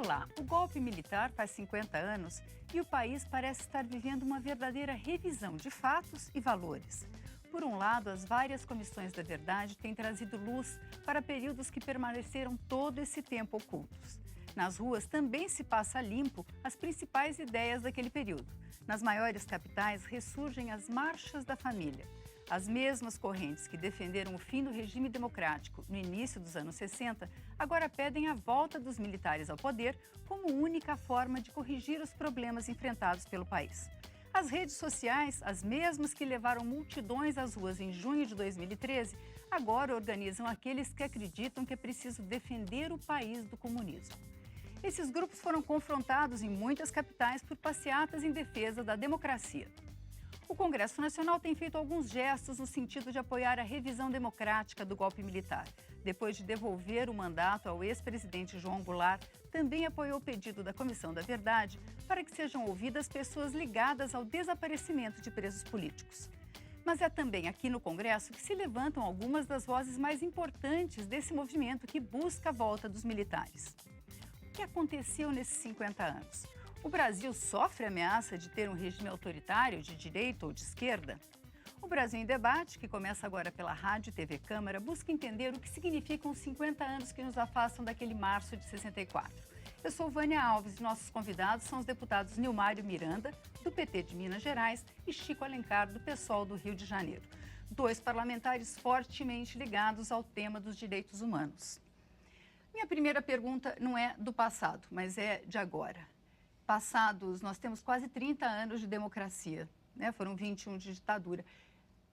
Olá, o golpe militar faz 50 anos e o país parece estar vivendo uma verdadeira revisão de fatos e valores. Por um lado, as várias comissões da verdade têm trazido luz para períodos que permaneceram todo esse tempo ocultos. Nas ruas também se passa limpo as principais ideias daquele período. Nas maiores capitais ressurgem as marchas da família. As mesmas correntes que defenderam o fim do regime democrático no início dos anos 60, agora pedem a volta dos militares ao poder como única forma de corrigir os problemas enfrentados pelo país. As redes sociais, as mesmas que levaram multidões às ruas em junho de 2013, agora organizam aqueles que acreditam que é preciso defender o país do comunismo. Esses grupos foram confrontados em muitas capitais por passeatas em defesa da democracia. O Congresso Nacional tem feito alguns gestos no sentido de apoiar a revisão democrática do golpe militar. Depois de devolver o mandato ao ex-presidente João Goulart, também apoiou o pedido da Comissão da Verdade para que sejam ouvidas pessoas ligadas ao desaparecimento de presos políticos. Mas é também aqui no Congresso que se levantam algumas das vozes mais importantes desse movimento que busca a volta dos militares. O que aconteceu nesses 50 anos? O Brasil sofre ameaça de ter um regime autoritário de direita ou de esquerda? O Brasil em Debate, que começa agora pela Rádio e TV Câmara, busca entender o que significam os 50 anos que nos afastam daquele março de 64. Eu sou Vânia Alves e nossos convidados são os deputados Nilmário Miranda, do PT de Minas Gerais, e Chico Alencar, do PSOL do Rio de Janeiro. Dois parlamentares fortemente ligados ao tema dos direitos humanos. Minha primeira pergunta não é do passado, mas é de agora. Nós temos quase 30 anos de democracia, né? Foram 21 de ditadura.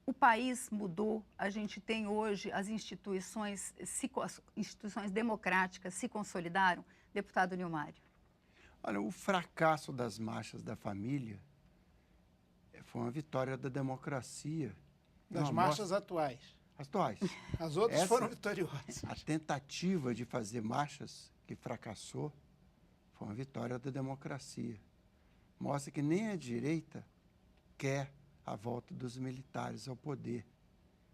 O país mudou, a gente tem hoje as instituições democráticas se consolidaram. Deputado Nilmário. Olha, o fracasso das marchas da família foi uma vitória da democracia. Das marchas atuais. Atuais. As outras foram vitoriosas. A tentativa de fazer marchas que fracassou foi uma vitória da democracia. Mostra que nem a direita quer a volta dos militares ao poder.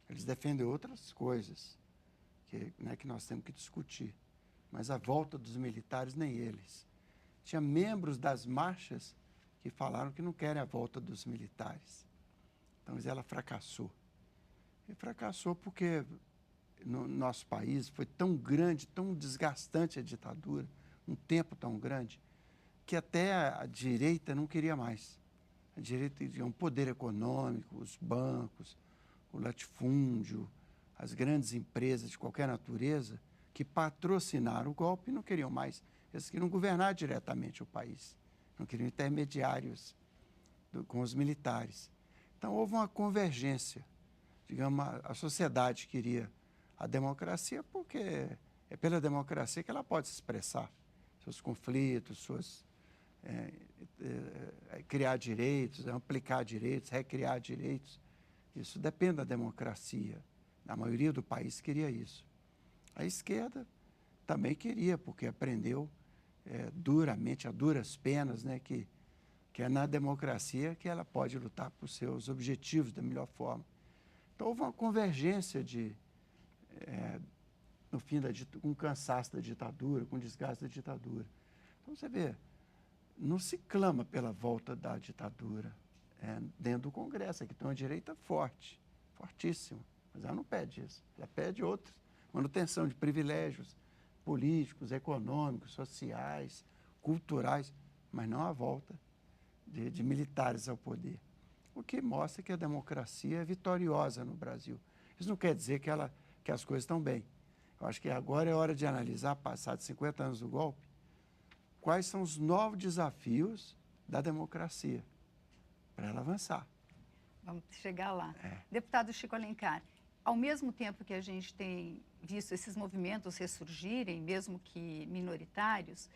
Eles defendem outras coisas que nós temos que discutir. Mas a volta dos militares, nem eles. Tinha membros das marchas que falaram que não querem a volta dos militares. Então, ela fracassou. E fracassou porque no nosso país foi tão grande, tão desgastante a ditadura, um tempo tão grande, que até a direita não queria mais. A direita tinha um poder econômico, os bancos, o latifúndio, as grandes empresas de qualquer natureza que patrocinaram o golpe e não queriam mais. Eles queriam governar diretamente o país, não queriam intermediários com os militares. Então, houve uma convergência. Digamos, a sociedade queria a democracia porque é pela democracia que ela pode se expressar. Seus conflitos, criar direitos, aplicar direitos, recriar direitos. Isso depende da democracia. A maioria do país queria isso. A esquerda também queria, porque aprendeu duramente, a duras penas, né, que é na democracia que ela pode lutar por seus objetivos da melhor forma. Então, houve uma convergência no fim com o cansaço da ditadura, com o desgaste da ditadura. Então, você vê, não se clama pela volta da ditadura dentro do Congresso. Aqui tem uma direita forte, fortíssima, mas ela não pede isso. Ela pede outras, manutenção de privilégios políticos, econômicos, sociais, culturais, mas não a volta de militares ao poder. O que mostra que a democracia é vitoriosa no Brasil. Isso não quer dizer que as coisas estão bem. Eu acho que agora é hora de analisar, passados 50 anos do golpe, quais são os novos desafios da democracia para ela avançar. Vamos chegar lá. Deputado Chico Alencar, ao mesmo tempo que a gente tem visto esses movimentos ressurgirem, mesmo que minoritários,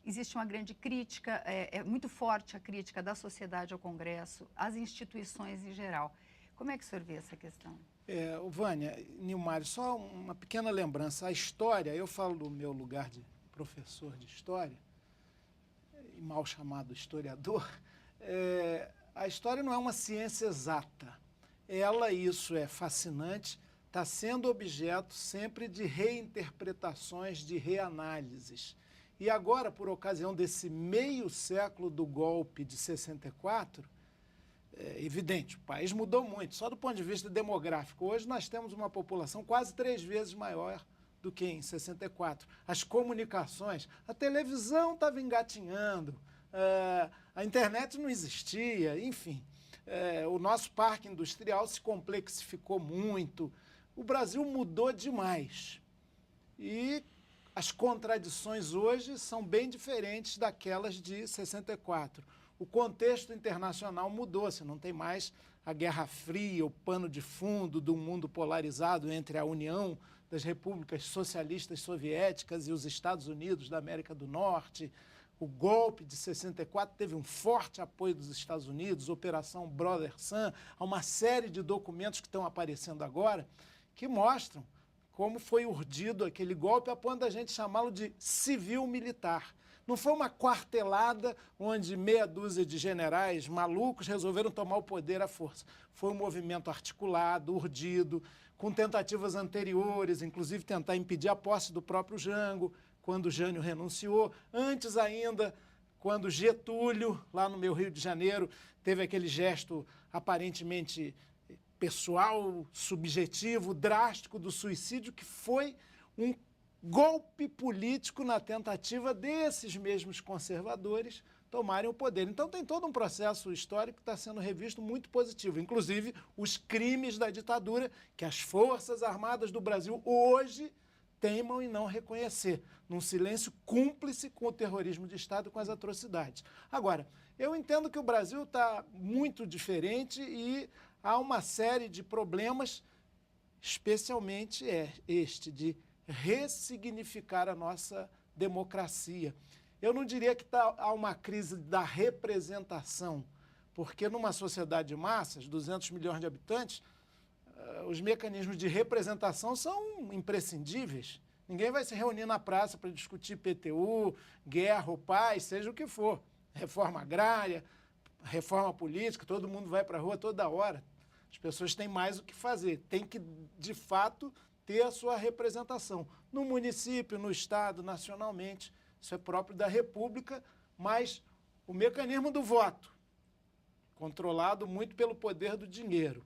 existe uma grande crítica, é muito forte a crítica da sociedade ao Congresso, às instituições em geral. Como é que o senhor vê essa questão? Vânia, Nilmário, só uma pequena lembrança. A história, eu falo do meu lugar de professor de história, e mal chamado historiador, a história não é uma ciência exata. Isso é fascinante, está sendo objeto sempre de reinterpretações, de reanálises. E agora, por ocasião desse meio século do golpe de 64, é evidente, o país mudou muito, só do ponto de vista demográfico. Hoje nós temos uma população quase 3 vezes maior do que em 64. As comunicações, a televisão estava engatinhando, a internet não existia, enfim. O nosso parque industrial se complexificou muito. O Brasil mudou demais. E as contradições hoje são bem diferentes daquelas de 64. O contexto internacional mudou, você não tem mais a Guerra Fria, o pano de fundo do mundo polarizado entre a União das Repúblicas Socialistas Soviéticas e os Estados Unidos da América do Norte. O golpe de 64 teve um forte apoio dos Estados Unidos, Operação Brother Sun, há uma série de documentos que estão aparecendo agora que mostram como foi urdido aquele golpe a ponto da gente chamá-lo de civil-militar. Não foi uma quartelada onde meia dúzia de generais malucos resolveram tomar o poder à força. Foi um movimento articulado, urdido, com tentativas anteriores, inclusive tentar impedir a posse do próprio Jango, quando Jânio renunciou. Antes ainda, quando Getúlio, lá no meu Rio de Janeiro, teve aquele gesto aparentemente pessoal, subjetivo, drástico do suicídio, que foi um golpe político na tentativa desses mesmos conservadores tomarem o poder. Então tem todo um processo histórico que está sendo revisto muito positivo, inclusive os crimes da ditadura que as Forças Armadas do Brasil hoje teimam em não reconhecer, num silêncio cúmplice com o terrorismo de Estado e com as atrocidades. Agora, eu entendo que o Brasil está muito diferente e há uma série de problemas, especialmente este de ressignificar a nossa democracia. Eu não diria que há uma crise da representação, porque numa sociedade de massas, 200 milhões de habitantes, os mecanismos de representação são imprescindíveis. Ninguém vai se reunir na praça para discutir PTU, guerra ou paz, seja o que for. Reforma agrária, reforma política, todo mundo vai para a rua toda hora. As pessoas têm mais o que fazer, tem que, de fato, ter a sua representação. No município, no Estado, nacionalmente, isso é próprio da República, mas o mecanismo do voto, controlado muito pelo poder do dinheiro,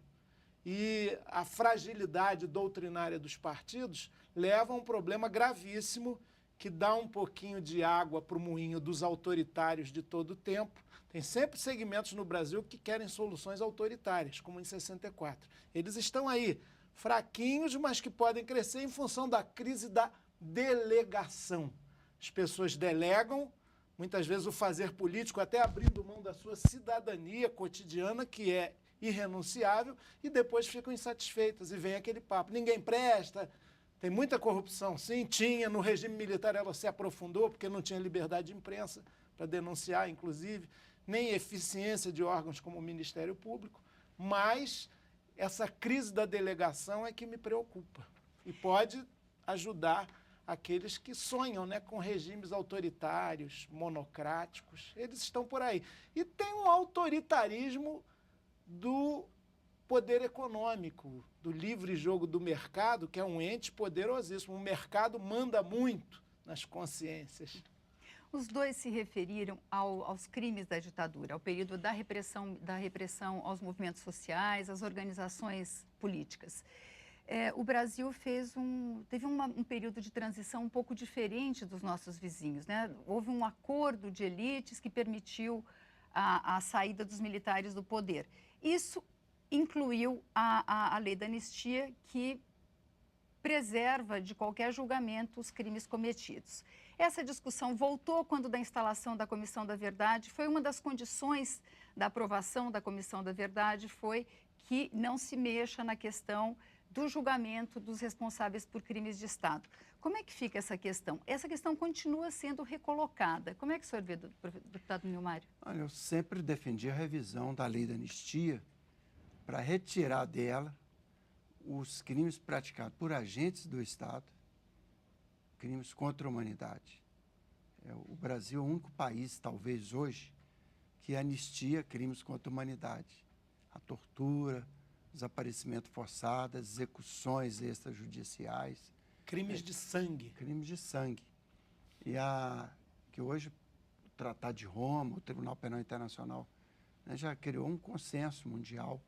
e a fragilidade doutrinária dos partidos leva a um problema gravíssimo que dá um pouquinho de água para o moinho dos autoritários de todo o tempo. Tem sempre segmentos no Brasil que querem soluções autoritárias, como em 64. Eles estão aí, fraquinhos, mas que podem crescer em função da crise da delegação. As pessoas delegam, muitas vezes o fazer político até abrindo mão da sua cidadania cotidiana, que é irrenunciável, e depois ficam insatisfeitas e vem aquele papo. Ninguém presta, tem muita corrupção. Sim, tinha, no regime militar ela se aprofundou, porque não tinha liberdade de imprensa para denunciar, inclusive, nem eficiência de órgãos como o Ministério Público, mas essa crise da delegação é que me preocupa e pode ajudar aqueles que sonham, né, com regimes autoritários, monocráticos. Eles estão por aí. E tem um autoritarismo do poder econômico, do livre jogo do mercado, que é um ente poderosíssimo. O mercado manda muito nas consciências. Os dois se referiram aos crimes da ditadura, ao período da repressão aos movimentos sociais, às organizações políticas. O Brasil teve um período de transição um pouco diferente dos nossos vizinhos, né? Houve um acordo de elites que permitiu a saída dos militares do poder. Isso incluiu a lei da anistia, que preserva de qualquer julgamento os crimes cometidos. Essa discussão voltou quando da instalação da Comissão da Verdade. Foi uma das condições da aprovação da Comissão da Verdade, foi que não se mexa na questão do julgamento dos responsáveis por crimes de Estado. Como é que fica essa questão? Essa questão continua sendo recolocada. Como é que o senhor vê, deputado Nilmário? Olha, eu sempre defendi a revisão da lei da anistia para retirar dela os crimes praticados por agentes do Estado, crimes contra a humanidade. O Brasil é o único país, talvez hoje, que anistia crimes contra a humanidade. A tortura, desaparecimento forçado, execuções extrajudiciais. Crimes de sangue. Crimes de sangue. E a que hoje o Tratado de Roma, o Tribunal Penal Internacional, né, já criou um consenso mundial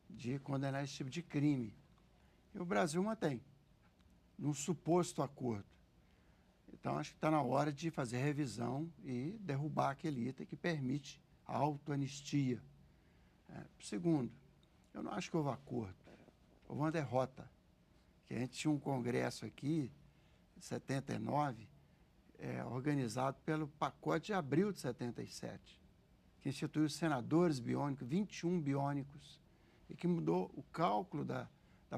de condenar esse tipo de crime. E o Brasil mantém, num suposto acordo. Então, acho que está na hora de fazer revisão e derrubar aquele item que permite a autoanistia. Segundo, eu não acho que houve acordo, houve uma derrota. Que a gente tinha um congresso aqui, em 79, organizado pelo pacote de abril de 77, que instituiu os senadores biônicos, 21 biônicos, e que mudou o cálculo da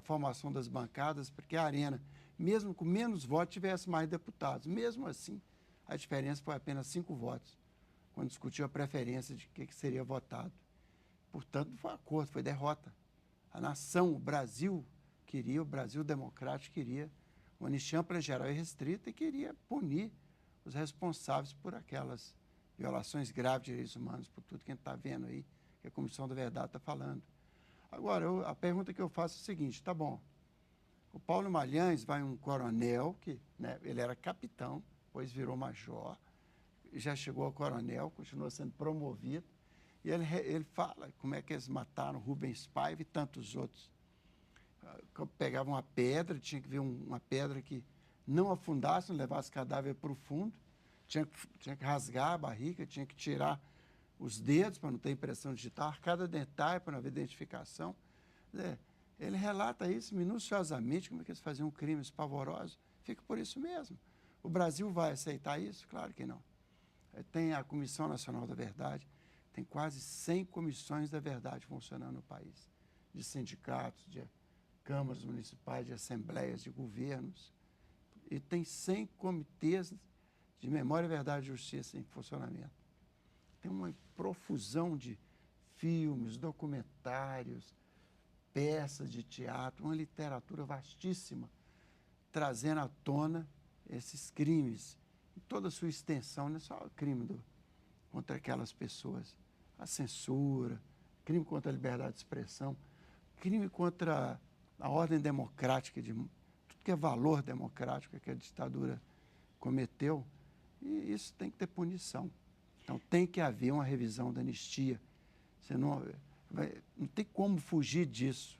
formação das bancadas, porque a Arena, mesmo com menos votos, tivesse mais deputados. Mesmo assim, a diferença foi apenas 5 votos, quando discutiu a preferência de que seria votado. Portanto, não foi acordo, foi derrota. A nação, o Brasil queria, o Brasil democrático queria uma anistia ampla, geral e restrita e queria punir os responsáveis por aquelas violações graves de direitos humanos, por tudo que a gente está vendo aí, que a Comissão da Verdade está falando. Agora, a pergunta que eu faço é a seguinte, tá bom, o Paulo Malhães vai um coronel, que né, ele era capitão, depois virou major, já chegou ao coronel, continuou sendo promovido, e ele fala como é que eles mataram Rubens Paiva e tantos outros. Pegavam uma pedra, tinha que ver uma pedra que não afundasse, não levasse cadáver para o fundo, tinha que rasgar a barriga, tinha que tirar os dedos para não ter impressão digital, cada detalhe para não haver identificação. Ele relata isso minuciosamente, como é que eles faziam crimes pavorosos. Fica por isso mesmo. O Brasil vai aceitar isso? Claro que não. Tem a Comissão Nacional da Verdade, tem quase 100 comissões da verdade funcionando no país, de sindicatos, de câmaras municipais, de assembleias, de governos, e tem 100 comitês de memória, verdade e justiça em funcionamento. Tem uma profusão de filmes, documentários, peças de teatro, uma literatura vastíssima, trazendo à tona esses crimes, em toda a sua extensão, não é só o crime contra aquelas pessoas, a censura, crime contra a liberdade de expressão, crime contra a ordem democrática, de tudo que é valor democrático que a ditadura cometeu, e isso tem que ter punição. Então, tem que haver uma revisão da anistia. Você não tem como fugir disso.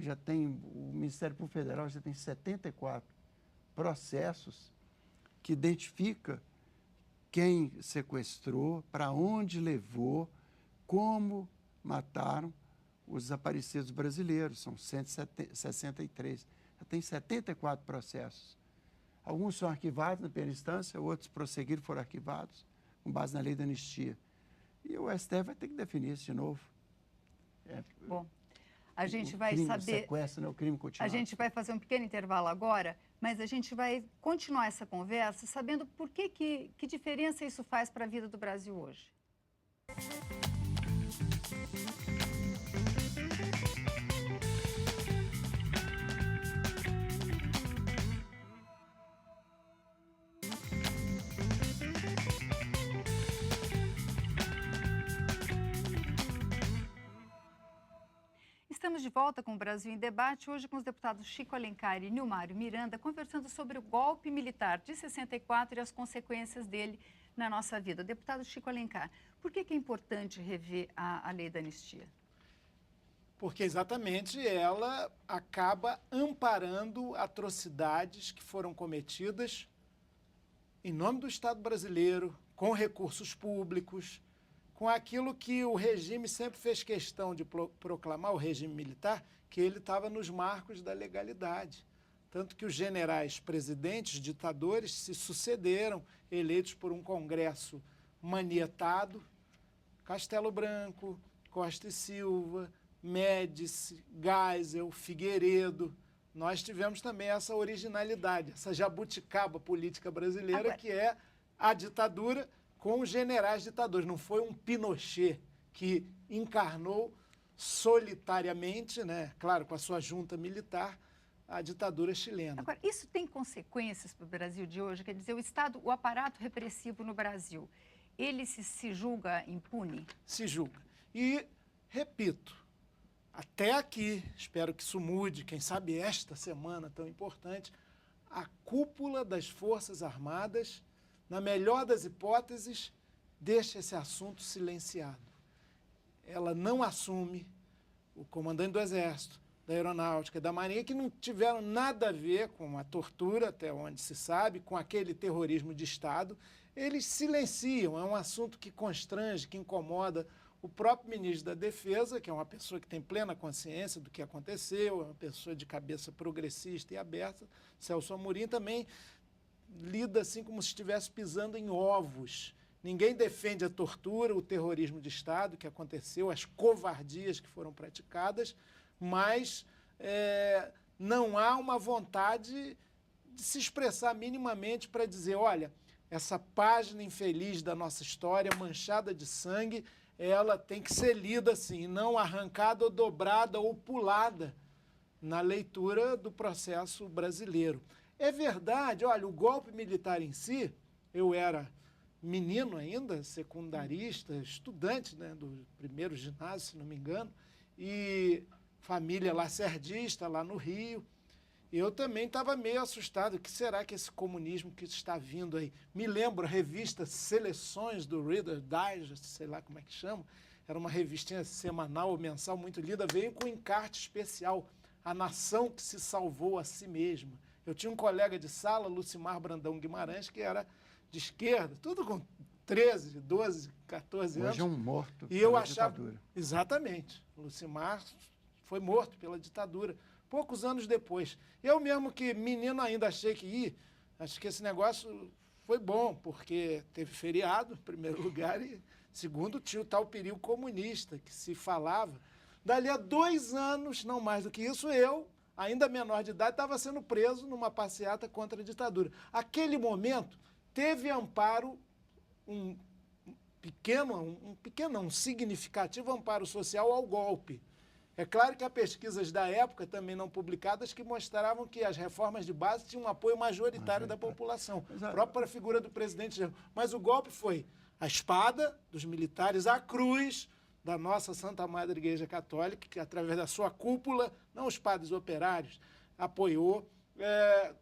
Já tem, o Ministério Público Federal já tem 74 processos que identifica quem sequestrou, para onde levou, como mataram os desaparecidos brasileiros. São 163. Já tem 74 processos. Alguns são arquivados na primeira instância, outros prosseguiram, foram arquivados, com base na lei da anistia. E o STF vai ter que definir isso de novo. Bom, a gente vai crime, saber... sequestro, né, o crime continuado. A gente vai fazer um pequeno intervalo agora, mas a gente vai continuar essa conversa sabendo por que diferença isso faz para a vida do Brasil hoje. Estamos de volta com o Brasil em Debate, hoje com os deputados Chico Alencar e Nilmário Miranda, conversando sobre o golpe militar de 64 e as consequências dele na nossa vida. Deputado Chico Alencar, por que é importante rever a lei da anistia? Porque exatamente ela acaba amparando atrocidades que foram cometidas em nome do Estado brasileiro, com recursos públicos, com aquilo que o regime sempre fez questão de proclamar, o regime militar, que ele estava nos marcos da legalidade. Tanto que os generais presidentes, ditadores, se sucederam, eleitos por um Congresso manietado, Castelo Branco, Costa e Silva, Médici, Geisel, Figueiredo. Nós tivemos também essa originalidade, essa jabuticaba política brasileira, que é a ditadura com os generais ditadores. Não foi um Pinochet que encarnou solitariamente, né, claro, com a sua junta militar, a ditadura chilena. Agora, isso tem consequências para o Brasil de hoje? Quer dizer, o Estado, o aparato repressivo no Brasil, ele se julga impune? Se julga. E, repito, até aqui, espero que isso mude, quem sabe esta semana tão importante, a cúpula das Forças Armadas na melhor das hipóteses, deixa esse assunto silenciado. Ela não assume o comandante do Exército, da Aeronáutica, da Marinha, que não tiveram nada a ver com a tortura, até onde se sabe, com aquele terrorismo de Estado. Eles silenciam, é um assunto que constrange, que incomoda o próprio ministro da Defesa, que é uma pessoa que tem plena consciência do que aconteceu, é uma pessoa de cabeça progressista e aberta. Celso Amorim também lida assim como se estivesse pisando em ovos. Ninguém defende a tortura, o terrorismo de Estado que aconteceu, as covardias que foram praticadas, mas não há uma vontade de se expressar minimamente para dizer, olha, essa página infeliz da nossa história, manchada de sangue, ela tem que ser lida assim, não arrancada ou dobrada ou pulada na leitura do processo brasileiro. É verdade, olha, o golpe militar em si, eu era menino ainda, secundarista, estudante, né, do primeiro ginásio, se não me engano, e família lacerdista lá no Rio. Eu também estava meio assustado. O que será que esse comunismo que está vindo aí? Me lembro a revista Seleções do Reader Digest, sei lá como é que chama, era uma revistinha semanal ou mensal muito lida, veio com um encarte especial, A Nação que se Salvou a Si Mesma. Eu tinha um colega de sala, Lucimar Brandão Guimarães, que era de esquerda, tudo com 13, 12, 14 anos. Hoje é um morto e eu pela achava, ditadura. Exatamente, Lucimar foi morto pela ditadura, poucos anos depois. Eu mesmo que menino ainda achei que acho que esse negócio foi bom, porque teve feriado, em primeiro lugar, e segundo, tinha o tal perigo comunista, que se falava. Dali a 2 anos, não mais do que isso, eu, ainda menor de idade, estava sendo preso numa passeata contra a ditadura. Aquele momento, teve amparo, um significativo amparo social ao golpe. É claro que há pesquisas da época, também não publicadas, que mostravam que as reformas de base tinham um apoio majoritário da população, próprio para a figura do presidente. Mas o golpe foi a espada dos militares, a cruz da nossa Santa Madre Igreja Católica, que através da sua cúpula, não os padres operários, apoiou,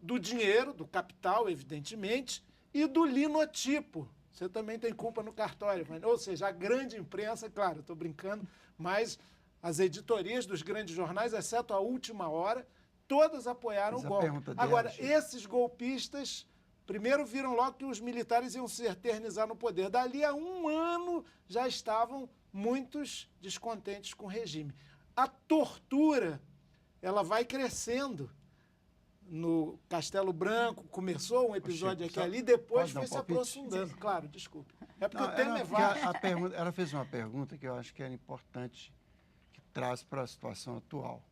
do dinheiro, do capital, evidentemente, e do linotipo. Você também tem culpa no cartório, ou seja, a grande imprensa, claro, estou brincando, mas as editorias dos grandes jornais, exceto a Última Hora, todas apoiaram o golpe. Agora, esses golpistas, primeiro viram logo que os militares iam se eternizar no poder. Dali a 1 ano já estavam muitos descontentes com o regime. A tortura, ela vai crescendo. No Castelo Branco, começou um episódio aqui ali, depois foi se aprofundando. Claro, desculpe. É porque o tema é vasto. Ela fez uma pergunta que eu acho que era importante, que traz para a situação atual.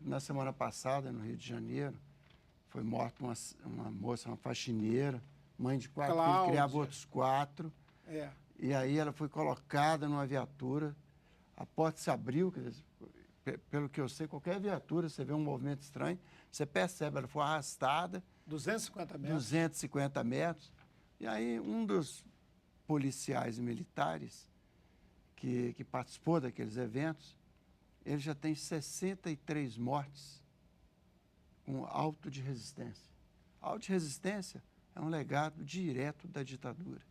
Na semana passada, no Rio de Janeiro, foi morta uma moça, uma faxineira, mãe de 4 filhos, criava outros 4. E aí ela foi colocada numa viatura, a porta se abriu, quer dizer, pelo que eu sei, qualquer viatura, você vê um movimento estranho, você percebe, ela foi arrastada. 250 metros. 250 metros. E aí um dos policiais militares que participou daqueles eventos, ele já tem 63 mortes com auto de resistência. Auto de resistência é um legado direto da ditadura.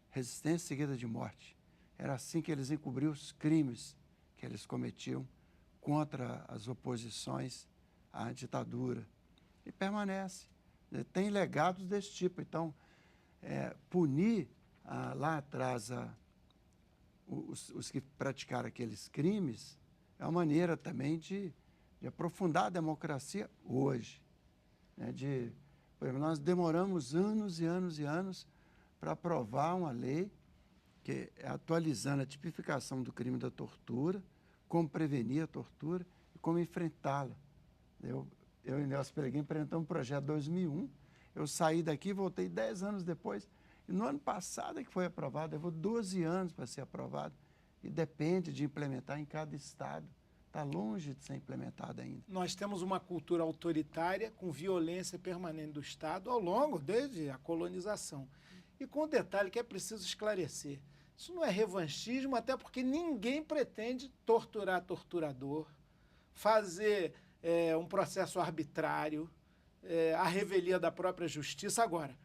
Resistência seguida de morte. Era assim que eles encobriam os crimes que eles cometiam contra as oposições à ditadura. E permanece. Tem legados desse tipo. Então, punir lá atrás os que praticaram aqueles crimes é uma maneira também de aprofundar a democracia hoje. Né? Por exemplo, nós demoramos anos e anos e anos para aprovar uma lei que é atualizando a tipificação do crime da tortura, como prevenir a tortura e como enfrentá-la. Eu e Nelson Peregrino apresentamos um projeto em 2001, eu saí daqui e voltei 10 anos depois, e no ano passado é que foi aprovado, levou 12 anos para ser aprovado, e depende de implementar em cada estado. Está longe de ser implementado ainda. Nós temos uma cultura autoritária com violência permanente do Estado ao longo, desde a colonização. E com um detalhe que é preciso esclarecer. Isso não é revanchismo, até porque ninguém pretende torturar torturador, fazer um processo arbitrário, a revelia da própria justiça. Agora,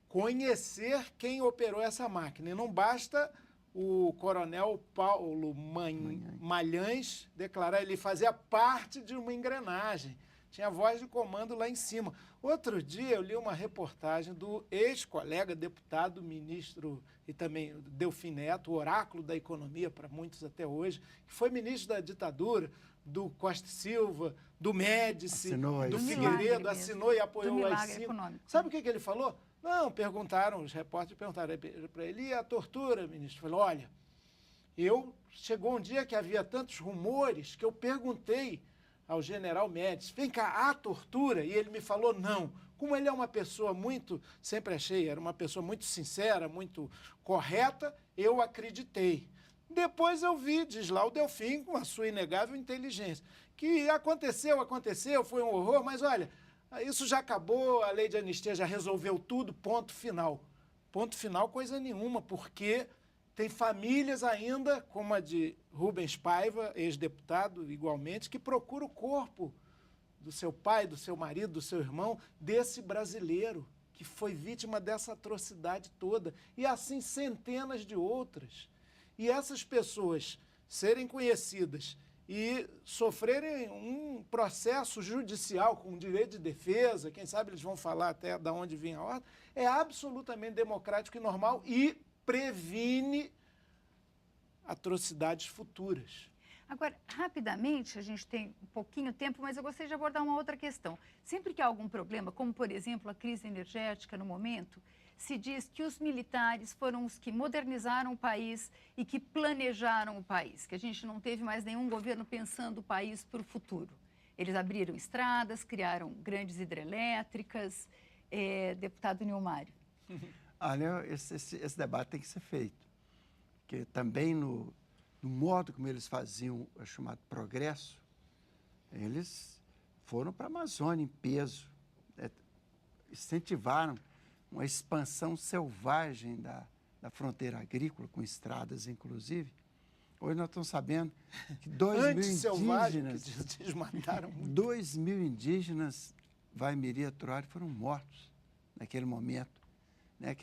conhecer quem operou essa máquina. E não basta o coronel Paulo Malhães declarar, ele fazia parte de uma engrenagem. Tinha voz de comando lá em cima. Outro dia eu li uma reportagem do ex-colega deputado, ministro e também Delfim Neto, o oráculo da economia para muitos até hoje, que foi ministro da ditadura, do Costa e Silva, do Médici, do Figueiredo, assinou e apoiou lá em cima. Econômico. Sabe o que ele falou? Não, perguntaram, os repórteres perguntaram para ele, e a tortura, ministro? Falou, olha, chegou um dia que havia tantos rumores que eu perguntei ao general Médici, vem cá, há tortura? E ele me falou, não. Como ele é uma pessoa muito, sempre achei, era uma pessoa muito sincera, muito correta, eu acreditei. Depois eu vi, diz lá o Delfim, com a sua inegável inteligência, que aconteceu, foi um horror, mas olha, isso já acabou, a lei de anistia já resolveu tudo, ponto final. Ponto final, coisa nenhuma, porque tem famílias ainda, como a de Rubens Paiva, ex-deputado, igualmente, que procura o corpo do seu pai, do seu marido, do seu irmão, desse brasileiro que foi vítima dessa atrocidade toda. E assim centenas de outras. E essas pessoas serem conhecidas e sofrerem um processo judicial com direito de defesa, quem sabe eles vão falar até de onde vinha a ordem, é absolutamente democrático e normal e previne atrocidades futuras. Agora, rapidamente, a gente tem um pouquinho de tempo, mas eu gostaria de abordar uma outra questão. Sempre que há algum problema, como, por exemplo, a crise energética no momento, se diz que os militares foram os que modernizaram o país e que planejaram o país, que a gente não teve mais nenhum governo pensando o país para o futuro. Eles abriram estradas, criaram grandes hidrelétricas. Deputado Nilmário. Olha, esse debate tem que ser feito, porque também no modo como eles faziam o chamado progresso, eles foram para a Amazônia em peso, incentivaram uma expansão selvagem da fronteira agrícola, com estradas inclusive. Hoje nós estamos sabendo que 2 mil indígenas, Vaimiri e Troari, foram mortos naquele momento. Né?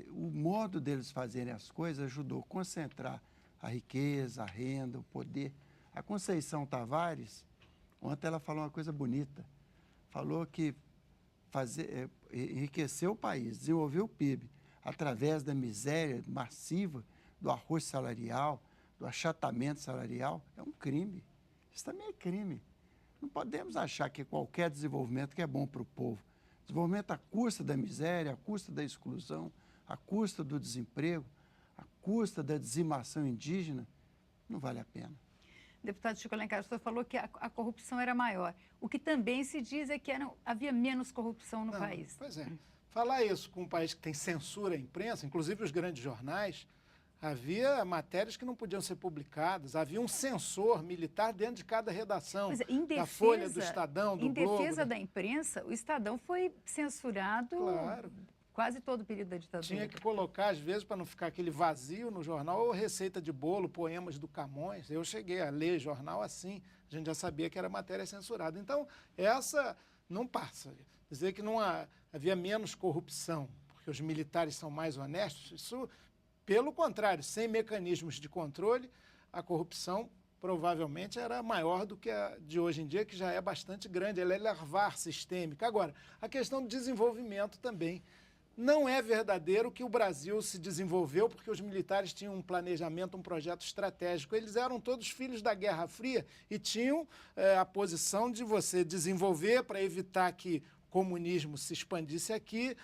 O modo deles fazerem as coisas ajudou a concentrar a riqueza, a renda, o poder. A Conceição Tavares, ontem ela falou uma coisa bonita. Falou que enriquecer o país, desenvolver o PIB, através da miséria massiva, do arroz salarial, do achatamento salarial, é um crime. Isso também é crime. Não podemos achar que qualquer desenvolvimento que é bom para o povo. Desenvolvimento à custa da miséria, à custa da exclusão, à custa do desemprego, à custa da dizimação indígena, não vale a pena. Deputado Chico Alencar, o senhor falou que a corrupção era maior. O que também se diz é que havia menos corrupção no país. Pois é. Falar isso com um país que tem censura à imprensa, inclusive os grandes jornais, havia matérias que não podiam ser publicadas, havia um censor militar dentro de cada redação, da Folha, do Estadão, do Globo. Em defesa da imprensa, o Estadão foi censurado quase todo o período da ditadura. Tinha que colocar, às vezes, para não ficar aquele vazio no jornal, ou receita de bolo, poemas do Camões. Eu cheguei a ler jornal assim, a gente já sabia que era matéria censurada. Então, essa não passa. Dizer que não havia menos corrupção, porque os militares são mais honestos, isso... Pelo contrário, sem mecanismos de controle, a corrupção provavelmente era maior do que a de hoje em dia, que já é bastante grande, ela é larvar sistêmica. Agora, a questão do desenvolvimento também. Não é verdadeiro que o Brasil se desenvolveu porque os militares tinham um planejamento, um projeto estratégico. Eles eram todos filhos da Guerra Fria e tinham a posição de você desenvolver para evitar que o comunismo se expandisse aqui,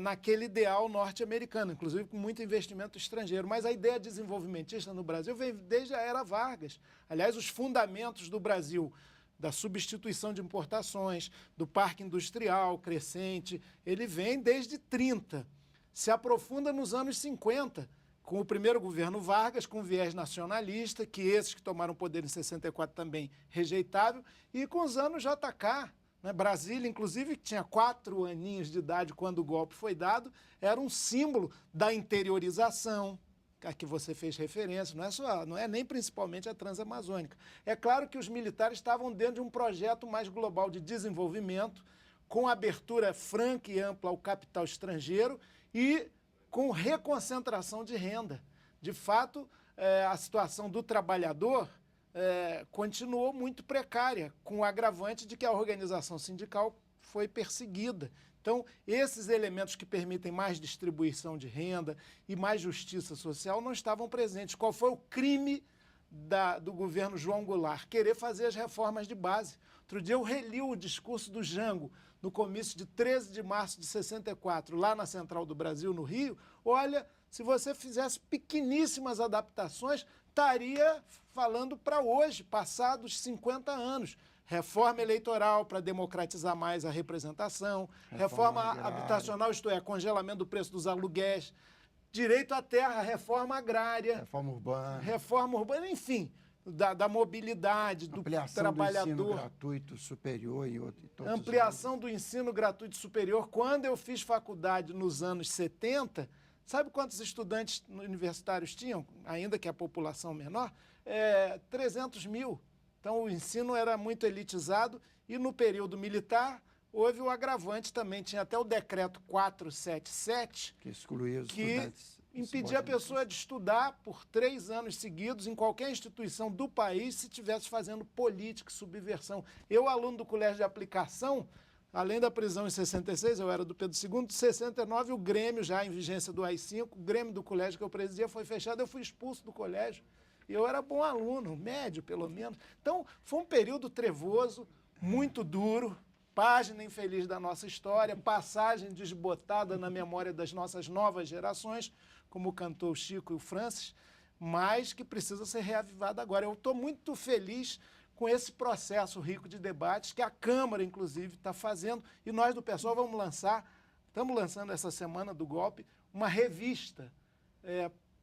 naquele ideal norte-americano, inclusive com muito investimento estrangeiro. Mas a ideia desenvolvimentista no Brasil vem desde a era Vargas. Aliás, os fundamentos do Brasil, da substituição de importações, do parque industrial crescente, ele vem desde 30. Se aprofunda nos anos 50, com o primeiro governo Vargas, com viés nacionalista, que esses que tomaram poder em 64 também rejeitável, e com os anos JK, Brasília, inclusive, que tinha 4 aninhos de idade quando o golpe foi dado, era um símbolo da interiorização, a que você fez referência, não é nem principalmente a Transamazônica. É claro que os militares estavam dentro de um projeto mais global de desenvolvimento, com abertura franca e ampla ao capital estrangeiro e com reconcentração de renda. De fato, a situação do trabalhador continuou muito precária, com o agravante de que a organização sindical foi perseguida. Então, esses elementos que permitem mais distribuição de renda e mais justiça social não estavam presentes. Qual foi o crime do governo João Goulart? Querer fazer as reformas de base. Outro dia eu reli o discurso do Jango, no comício de 13 de março de 64, lá na Central do Brasil, no Rio. Olha, se você fizesse pequeníssimas adaptações, estaria falando para hoje, passados 50 anos. Reforma eleitoral para democratizar mais a representação, reforma habitacional, isto é, congelamento do preço dos aluguéis, direito à terra, reforma agrária, reforma urbana, enfim, da mobilidade, do trabalhador. Ampliação do ensino gratuito superior e todos ampliação do ensino gratuito superior. Quando eu fiz faculdade nos anos 70, sabe quantos estudantes universitários tinham, ainda que a população menor? 300 mil. Então, o ensino era muito elitizado e, no período militar, houve o agravante também. Tinha até o decreto 477, que excluía os que estudantes, impedia a pessoa de estudar por 3 anos seguidos em qualquer instituição do país se estivesse fazendo política e subversão. Eu, aluno do colégio de aplicação, além da prisão em 66, eu era do Pedro II, em 69 o Grêmio, já em vigência do AI-5, o Grêmio do colégio que eu presidia foi fechado, eu fui expulso do colégio. E eu era bom aluno, médio pelo menos. Então, foi um período trevoso, muito duro, página infeliz da nossa história, passagem desbotada na memória das nossas novas gerações, como cantou o Chico e o Francis, mas que precisa ser reavivada agora. Eu estou muito feliz com esse processo rico de debates que a Câmara, inclusive, está fazendo. E nós do PSOL estamos lançando essa semana do golpe, uma revista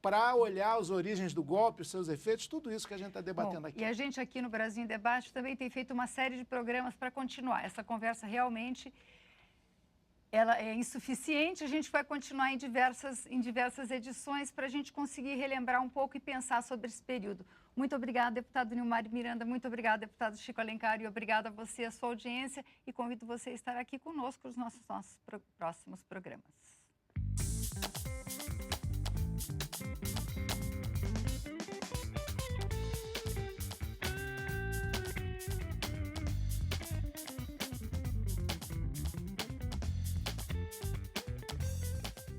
para olhar as origens do golpe, os seus efeitos, tudo isso que a gente está debatendo aqui. E a gente aqui no Brasil em Debate também tem feito uma série de programas para continuar. Essa conversa realmente ela é insuficiente, a gente vai continuar em diversas edições para a gente conseguir relembrar um pouco e pensar sobre esse período. Muito obrigada, deputado Nilmar Miranda, muito obrigada, deputado Chico Alencar, e obrigada a você, a sua audiência, e convido você a estar aqui conosco nos nossos próximos programas.